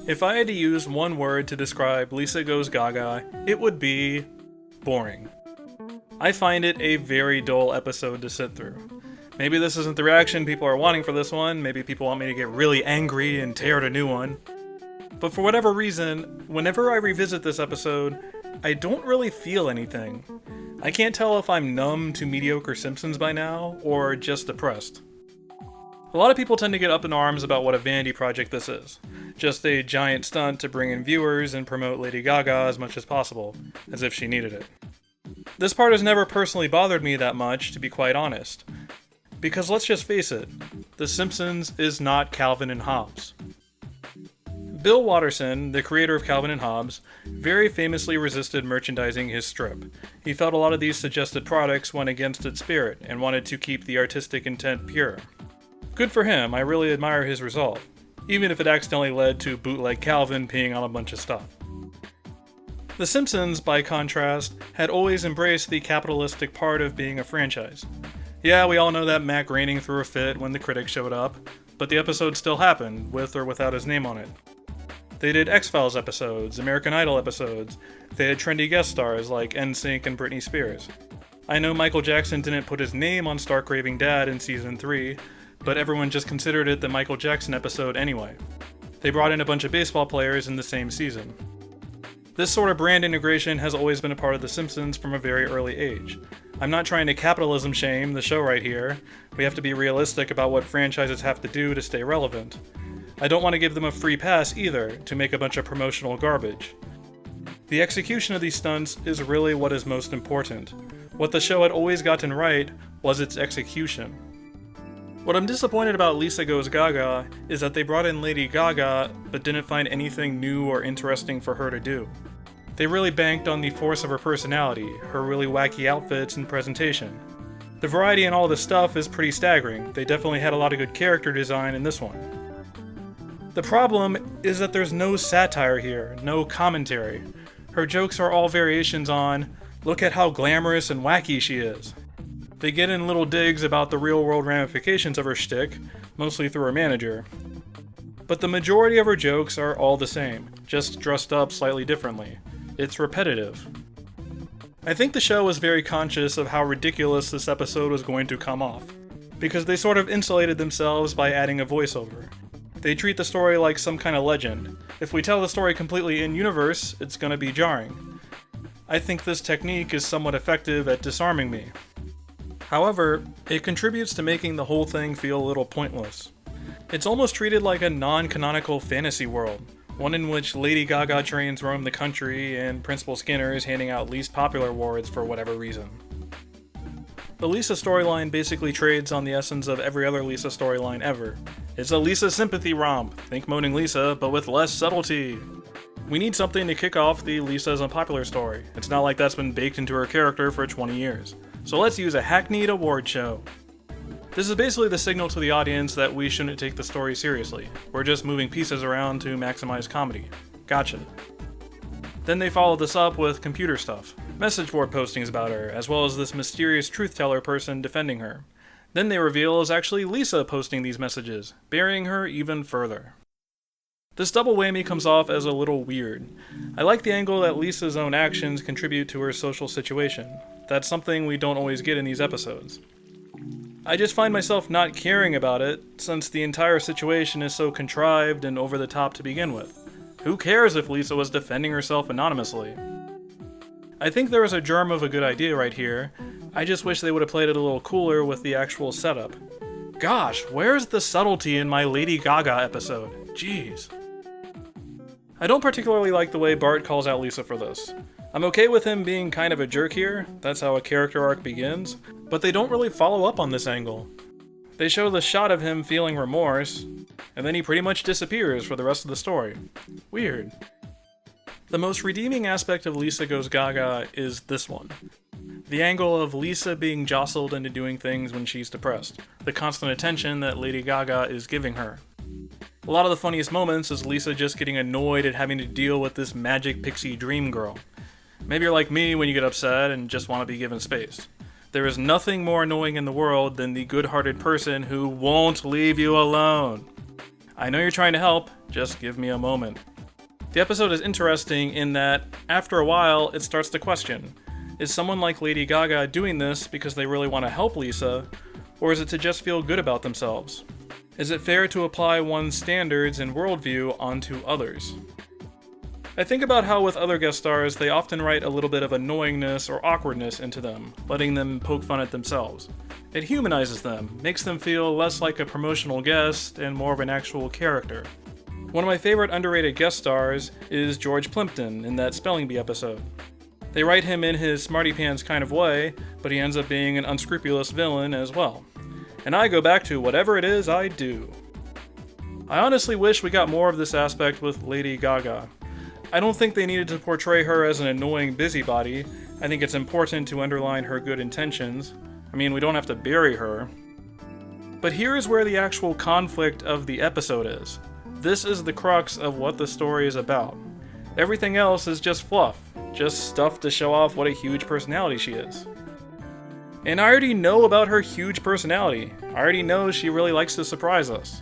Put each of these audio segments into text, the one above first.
If I had to use one word to describe Lisa Goes Gaga, it would be boring. I find it a very dull episode to sit through. Maybe this isn't the reaction people are wanting for this one, maybe people want me to get really angry and tear out a new one. But for whatever reason, whenever I revisit this episode, I don't really feel anything. I can't tell if I'm numb to mediocre Simpsons by now, or just depressed. A lot of people tend to get up in arms about what a vanity project this is. Just a giant stunt to bring in viewers and promote Lady Gaga as much as possible, as if she needed it. This part has never personally bothered me that much, to be quite honest. Because let's just face it, The Simpsons is not Calvin and Hobbes. Bill Watterson, the creator of Calvin and Hobbes, very famously resisted merchandising his strip. He felt a lot of these suggested products went against its spirit and wanted to keep the artistic intent pure. Good for him, I really admire his resolve, even if it accidentally led to bootleg Calvin peeing on a bunch of stuff. The Simpsons, by contrast, had always embraced the capitalistic part of being a franchise. Yeah, we all know that Mac Groening threw a fit when the critics showed up, but the episode still happened, with or without his name on it. They did X-Files episodes, American Idol episodes, they had trendy guest stars like NSYNC and Britney Spears. I know Michael Jackson didn't put his name on Stark Raving Dad in Season 3, but everyone just considered it the Michael Jackson episode anyway. They brought in a bunch of baseball players in the same season. This sort of brand integration has always been a part of The Simpsons from a very early age. I'm not trying to capitalism shame the show right here. We have to be realistic about what franchises have to do to stay relevant. I don't want to give them a free pass either, to make a bunch of promotional garbage. The execution of these stunts is really what is most important. What the show had always gotten right was its execution. What I'm disappointed about Lisa Goes Gaga is that they brought in Lady Gaga, but didn't find anything new or interesting for her to do. They really banked on the force of her personality, her really wacky outfits and presentation. The variety in all this stuff is pretty staggering. They definitely had a lot of good character design in this one. The problem is that there's no satire here, no commentary. Her jokes are all variations on, look at how glamorous and wacky she is. They get in little digs about the real-world ramifications of her shtick, mostly through her manager. But the majority of her jokes are all the same, just dressed up slightly differently. It's repetitive. I think the show was very conscious of how ridiculous this episode was going to come off, because they sort of insulated themselves by adding a voiceover. They treat the story like some kind of legend. If we tell the story completely in-universe, it's gonna be jarring. I think this technique is somewhat effective at disarming me. However, it contributes to making the whole thing feel a little pointless. It's almost treated like a non-canonical fantasy world, one in which Lady Gaga trains roam the country and Principal Skinner is handing out least popular awards for whatever reason. The Lisa storyline basically trades on the essence of every other Lisa storyline ever. It's a Lisa sympathy romp, think Moaning Lisa, but with less subtlety. We need something to kick off the Lisa's unpopular story. It's not like that's been baked into her character for 20 years. So let's use a hackneyed award show. This is basically the signal to the audience that we shouldn't take the story seriously. We're just moving pieces around to maximize comedy. Gotcha. Then they follow this up with computer stuff, message board postings about her, as well as this mysterious truth teller person defending her. Then they reveal it's actually Lisa posting these messages, burying her even further. This double whammy comes off as a little weird. I like the angle that Lisa's own actions contribute to her social situation. That's something we don't always get in these episodes. I just find myself not caring about it, since the entire situation is so contrived and over the top to begin with. Who cares if Lisa was defending herself anonymously? I think there is a germ of a good idea right here. I just wish they would have played it a little cooler with the actual setup. Gosh, where's the subtlety in my Lady Gaga episode? Jeez. I don't particularly like the way Bart calls out Lisa for this. I'm okay with him being kind of a jerk here, that's how a character arc begins, but they don't really follow up on this angle. They show the shot of him feeling remorse, and then he pretty much disappears for the rest of the story. Weird. The most redeeming aspect of Lisa Goes Gaga is this one. The angle of Lisa being jostled into doing things when she's depressed. The constant attention that Lady Gaga is giving her. A lot of the funniest moments is Lisa just getting annoyed at having to deal with this magic pixie dream girl. Maybe you're like me when you get upset and just want to be given space. There is nothing more annoying in the world than the good-hearted person who won't leave you alone. I know you're trying to help, just give me a moment. The episode is interesting in that, after a while, it starts to question, is someone like Lady Gaga doing this because they really want to help Lisa, or is it to just feel good about themselves? Is it fair to apply one's standards and worldview onto others? I think about how with other guest stars, they often write a little bit of annoyingness or awkwardness into them, letting them poke fun at themselves. It humanizes them, makes them feel less like a promotional guest and more of an actual character. One of my favorite underrated guest stars is George Plimpton in that Spelling Bee episode. They write him in his smarty pants kind of way, but he ends up being an unscrupulous villain as well. And I go back to whatever it is I do. I honestly wish we got more of this aspect with Lady Gaga. I don't think they needed to portray her as an annoying busybody. I think it's important to underline her good intentions. I mean, we don't have to bury her. But here is where the actual conflict of the episode is. This is the crux of what the story is about. Everything else is just fluff, just stuff to show off what a huge personality she is. And I already know about her huge personality. I already know she really likes to surprise us.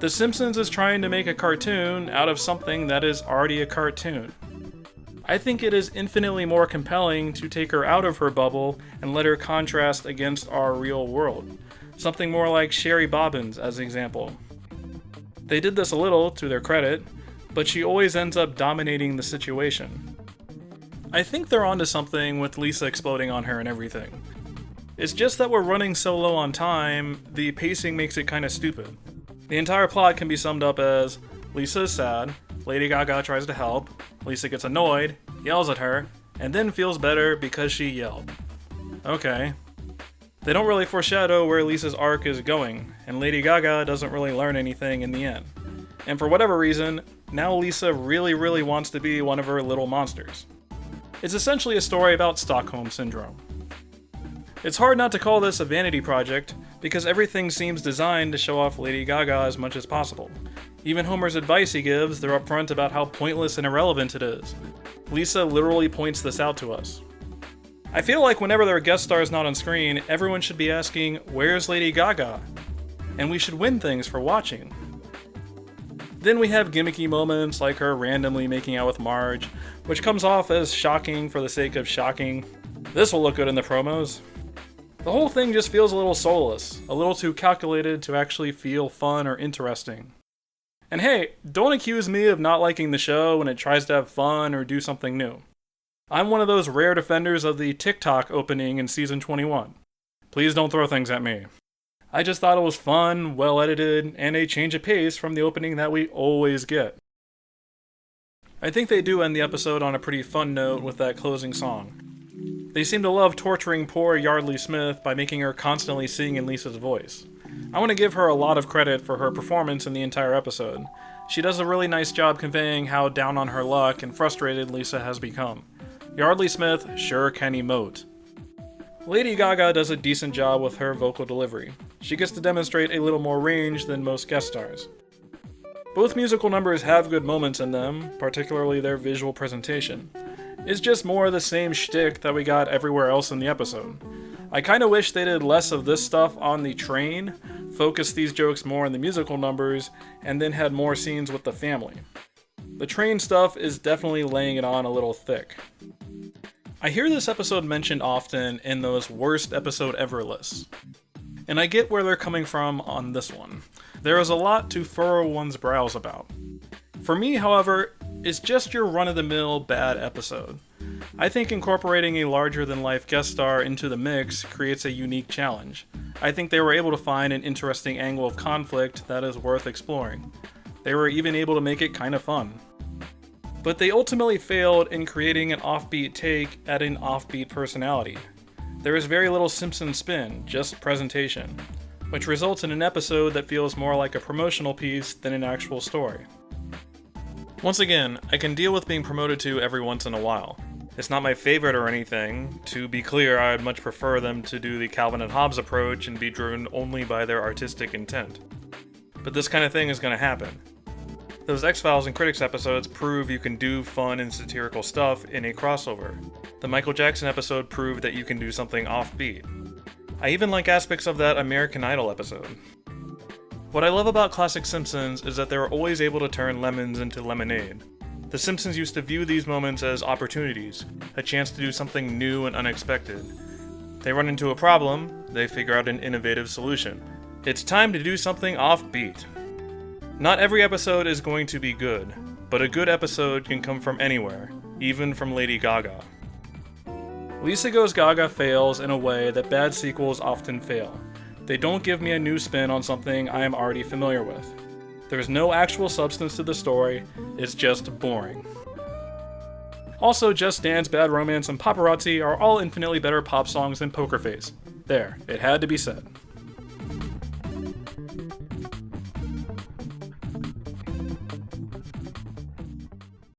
The Simpsons is trying to make a cartoon out of something that is already a cartoon. I think it is infinitely more compelling to take her out of her bubble and let her contrast against our real world. Something more like Sherry Bobbins as an example. They did this a little, to their credit, but she always ends up dominating the situation. I think they're onto something with Lisa exploding on her and everything. It's just that we're running so low on time, the pacing makes it kinda stupid. The entire plot can be summed up as, Lisa is sad, Lady Gaga tries to help, Lisa gets annoyed, yells at her, and then feels better because she yelled. Okay. They don't really foreshadow where Lisa's arc is going, and Lady Gaga doesn't really learn anything in the end. And for whatever reason, now Lisa really wants to be one of her little monsters. It's essentially a story about Stockholm Syndrome. It's hard not to call this a vanity project, because everything seems designed to show off Lady Gaga as much as possible. Even Homer's advice he gives, they're upfront about how pointless and irrelevant it is. Lisa literally points this out to us. I feel like whenever there are guest stars not on screen, everyone should be asking, where's Lady Gaga? And we should win things for watching. Then we have gimmicky moments like her randomly making out with Marge, which comes off as shocking for the sake of shocking. This will look good in the promos. The whole thing just feels a little soulless, a little too calculated to actually feel fun or interesting. And hey, don't accuse me of not liking the show when it tries to have fun or do something new. I'm one of those rare defenders of the TikTok opening in season 21. Please don't throw things at me. I just thought it was fun, well edited, and a change of pace from the opening that we always get. I think they do end the episode on a pretty fun note with that closing song. They seem to love torturing poor Yardley Smith by making her constantly sing in Lisa's voice. I want to give her a lot of credit for her performance in the entire episode. She does a really nice job conveying how down on her luck and frustrated Lisa has become. Yardley Smith sure can emote. Lady Gaga does a decent job with her vocal delivery. She gets to demonstrate a little more range than most guest stars. Both musical numbers have good moments in them, particularly their visual presentation. It's just more of the same shtick that we got everywhere else in the episode. I kinda wish they did less of this stuff on the train, focused these jokes more on the musical numbers, and then had more scenes with the family. The train stuff is definitely laying it on a little thick. I hear this episode mentioned often in those worst episode ever lists. And I get where they're coming from on this one. There is a lot to furrow one's brows about. For me, however, it's just your run-of-the-mill bad episode. I think incorporating a larger-than-life guest star into the mix creates a unique challenge. I think they were able to find an interesting angle of conflict that is worth exploring. They were even able to make it kind of fun. But they ultimately failed in creating an offbeat take at an offbeat personality. There is very little Simpson spin, just presentation, which results in an episode that feels more like a promotional piece than an actual story. Once again, I can deal with being promoted to every once in a while. It's not my favorite or anything. To be clear, I would much prefer them to do the Calvin and Hobbes approach and be driven only by their artistic intent. But this kind of thing is going to happen. Those X-Files and Critics episodes prove you can do fun and satirical stuff in a crossover. The Michael Jackson episode proved that you can do something offbeat. I even like aspects of that American Idol episode. What I love about classic Simpsons is that they were always able to turn lemons into lemonade. The Simpsons used to view these moments as opportunities, a chance to do something new and unexpected. They run into a problem, they figure out an innovative solution. It's time to do something offbeat. Not every episode is going to be good, but a good episode can come from anywhere, even from Lady Gaga. Lisa Goes Gaga fails in a way that bad sequels often fail. They don't give me a new spin on something I am already familiar with. There's no actual substance to the story, it's just boring. Also, Just Dance, Bad Romance, and Paparazzi are all infinitely better pop songs than Poker Face. There, it had to be said.